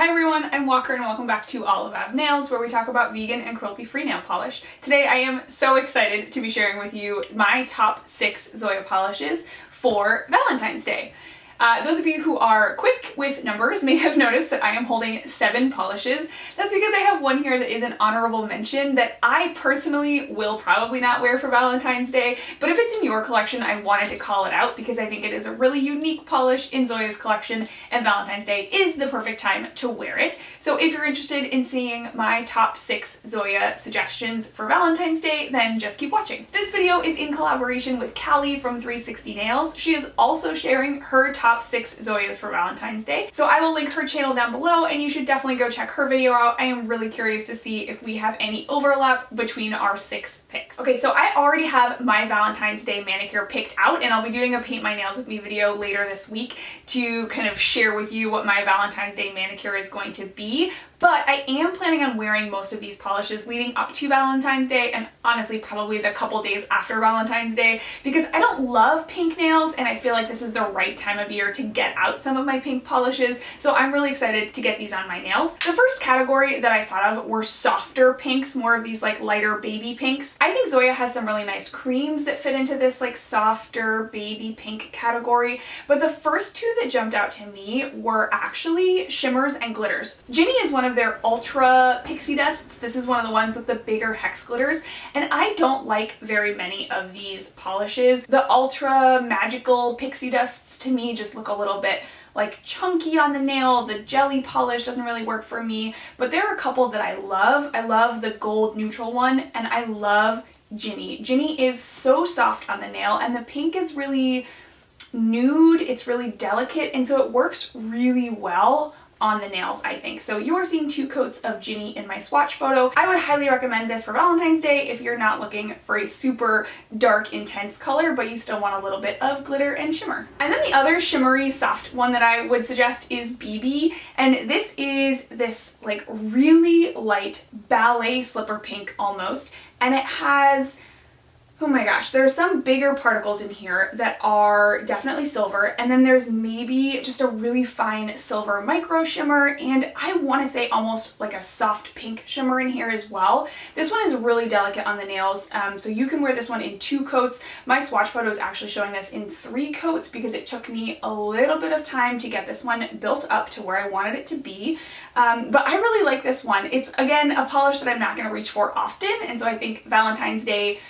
Hi everyone, I'm Walker and welcome back to All About Nails, where we talk about vegan and cruelty-free nail polish. Today I am so excited to be sharing with you my top 6 Zoya polishes for Valentine's Day. Those of you who are quick with numbers may have noticed that I am holding 7 polishes. That's because I have one here that is an honorable mention that I personally will probably not wear for Valentine's Day, but if it's in your collection, I wanted to call it out because I think it is a really unique polish in Zoya's collection, and Valentine's Day is the perfect time to wear it. So if you're interested in seeing my top 6 Zoya suggestions for Valentine's Day, then just keep watching. This video is in collaboration with Callie from 360 Nails. She is also sharing her top 6 Zoyas for Valentine's Day. So I will link her channel down below and you should definitely go check her video out. I am really curious to see if we have any overlap between our 6 picks. Okay, so I already have my Valentine's Day manicure picked out and I'll be doing a paint my nails with me video later this week to kind of share with you what my Valentine's Day manicure is going to be. But I am planning on wearing most of these polishes leading up to Valentine's Day and honestly probably the couple days after Valentine's Day because I don't love pink nails and I feel like this is the right time of year to get out some of my pink polishes. So I'm really excited to get these on my nails. The first category that I thought of were softer pinks, more of these like lighter baby pinks. I think Zoya has some really nice creams that fit into this like softer baby pink category, but the first 2 that jumped out to me were actually Shimmers and Glitters. Ginni is one of their ultra pixie dusts. This is one of the ones with the bigger hex glitters, and I don't like very many of these polishes. The ultra magical pixie dusts to me just look a little bit like chunky on the nail. The jelly polish doesn't really work for me, but there are a couple that I love. I love the gold neutral one and I love Ginni. Ginni is so soft on the nail and the pink is really nude, it's really delicate, and so it works really well on the nails, I think. So you are seeing 2 coats of Ginni in my swatch photo. I would highly recommend this for Valentine's Day if you're not looking for a super dark, intense color, but you still want a little bit of glitter and shimmer. And then the other shimmery soft one that I would suggest is Bebe, and this is this like really light ballet slipper pink almost, and it has, oh my gosh, there are some bigger particles in here that are definitely silver, and then there's maybe just a really fine silver micro shimmer, and I want to say almost like a soft pink shimmer in here as well. This one is really delicate on the nails, so you can wear this one in 2 coats. My swatch photo is actually showing this in 3 coats because it took me a little bit of time to get this one built up to where I wanted it to be, but I really like this one. It's, again, a polish that I'm not going to reach for often, and so I think Valentine's Day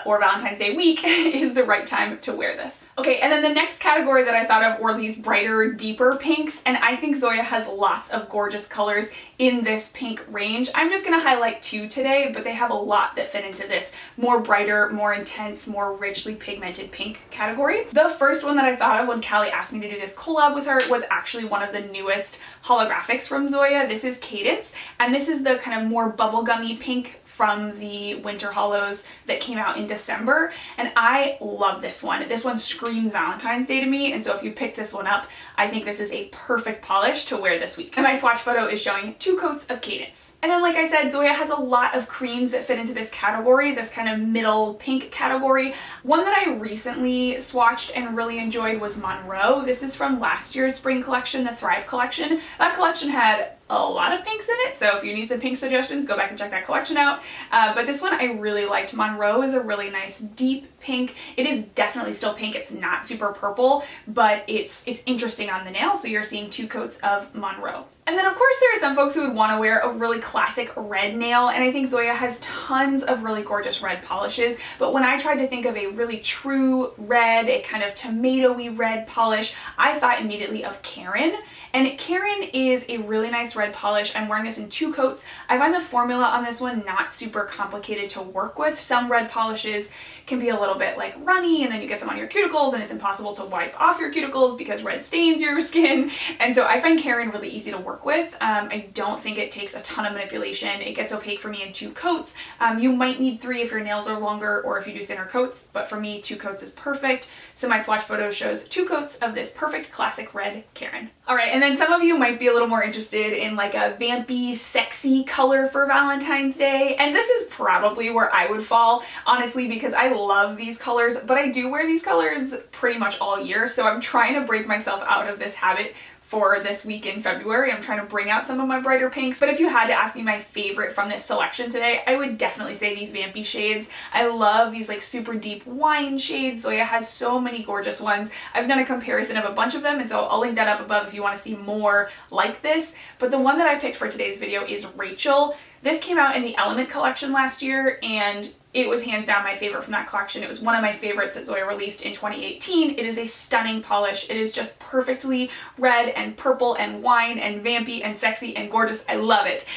or Valentine's Day week is the right time to wear this. Okay, and then the next category that I thought of were these brighter, deeper pinks, and I think Zoya has lots of gorgeous colors in this pink range. I'm just gonna highlight 2 today, but they have a lot that fit into this more brighter, more intense, more richly pigmented pink category. The first one that I thought of when Callie asked me to do this collab with her was actually one of the newest holographics from Zoya. This is Cadence, and this is the kind of more bubblegummy pink from the winter hollows that came out in December, and I love this one. This one screams Valentine's Day to me, and so if you pick this one up, I think this is a perfect polish to wear this week. And my swatch photo is showing 2 coats of Cadence. And then, like I said, Zoya has a lot of creams that fit into this category, this kind of middle pink category. One that I recently swatched and really enjoyed was Monroe. This is from last year's spring collection, the Thrive collection. That collection had a lot of pinks in it, so if you need some pink suggestions, go back and check that collection out. But this one I really liked. Monroe is a really nice deep pink. It is definitely still pink. It's not super purple, but it's interesting on the nail, so you're seeing 2 coats of Monroe. And then of course there are some folks who would want to wear a really classic red nail, and I think Zoya has tons of really gorgeous red polishes, but when I tried to think of a really true red, a kind of tomatoey red polish, I thought immediately of Karen. And Karen is a really nice red polish. I'm wearing this in 2 coats. I find the formula on this one not super complicated to work with. Some red polishes can be a little bit like runny and then you get them on your cuticles and it's impossible to wipe off your cuticles because red stains your skin. And so I find Karen really easy to work with. I don't think it takes a ton of manipulation. It gets opaque for me in 2 coats. You might need 3 if your nails are longer or if you do thinner coats, but for me 2 coats is perfect. So my swatch photo shows 2 coats of this perfect classic red Karen. All right, and then some of you might be a little more interested in like a vampy, sexy color for Valentine's Day, and this is probably where I would fall, honestly, because I love these colors, but I do wear these colors pretty much all year, so I'm trying to break myself out of this habit for this week in February. I'm trying to bring out some of my brighter pinks, but if you had to ask me my favorite from this selection today, I would definitely say these vampy shades. I love these like super deep wine shades. Zoya has so many gorgeous ones. I've done a comparison of a bunch of them, and so I'll link that up above if you want to see more like this. But the one that I picked for today's video is Rachael. This came out in the Element collection last year, and it was hands down my favorite from that collection. It was one of my favorites that Zoya released in 2018. It is a stunning polish. It is just perfectly red and purple and wine and vampy and sexy and gorgeous. I love it.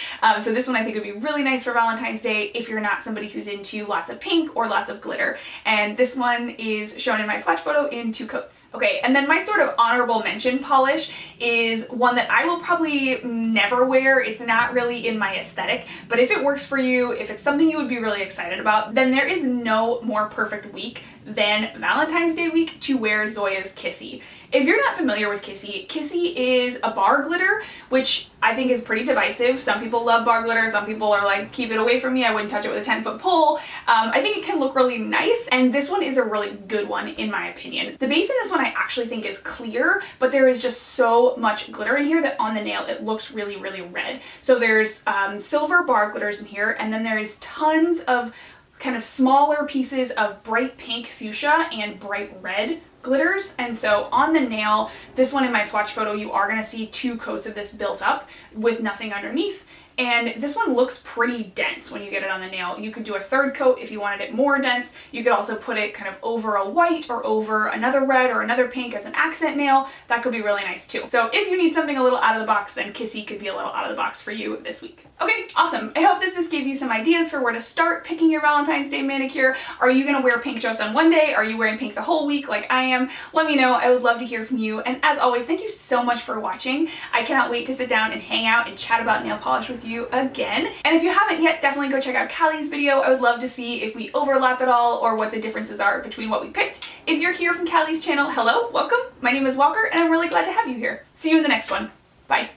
So this one I think would be really nice for Valentine's Day if you're not somebody who's into lots of pink or lots of glitter. And this one is shown in my swatch photo in 2 coats. Okay, and then my sort of honorable mention polish is one that I will probably never wear. It's not really in my aesthetic, but if it works for you, if it's something you would be really excited about, then there is no more perfect week than Valentine's Day week to wear Zoya's Kissy. If you're not familiar with Kissy, Kissy is a bar glitter, which I think is pretty divisive. Some people love bar glitter, some people are like, keep it away from me, I wouldn't touch it with a 10-foot pole. I think it can look really nice, and this one is a really good one in my opinion. The base in this one I actually think is clear, but there is just so much glitter in here that on the nail it looks really, really red. So there's silver bar glitters in here, and then there's tons of kind of smaller pieces of bright pink fuchsia and bright red glitters. And so on the nail, this one in my swatch photo, you are going to see 2 coats of this built up with nothing underneath. And this one looks pretty dense when you get it on the nail. You could do a 3rd coat if you wanted it more dense. You could also put it kind of over a white or over another red or another pink as an accent nail. That could be really nice too. So if you need something a little out of the box, then Kissy could be a little out of the box for you this week. Okay, awesome. I hope that this gave you some ideas for where to start picking your Valentine's Day manicure. Are you gonna wear pink just on one day? Are you wearing pink the whole week like I am? Let me know. I would love to hear from you. And as always, thank you so much for watching. I cannot wait to sit down and hang out and chat about nail polish with you again. And if you haven't yet, definitely go check out Callie's video. I would love to see if we overlap at all or what the differences are between what we picked. If you're here from Callie's channel, hello, welcome. My name is Walker, and I'm really glad to have you here. See you in the next one. Bye.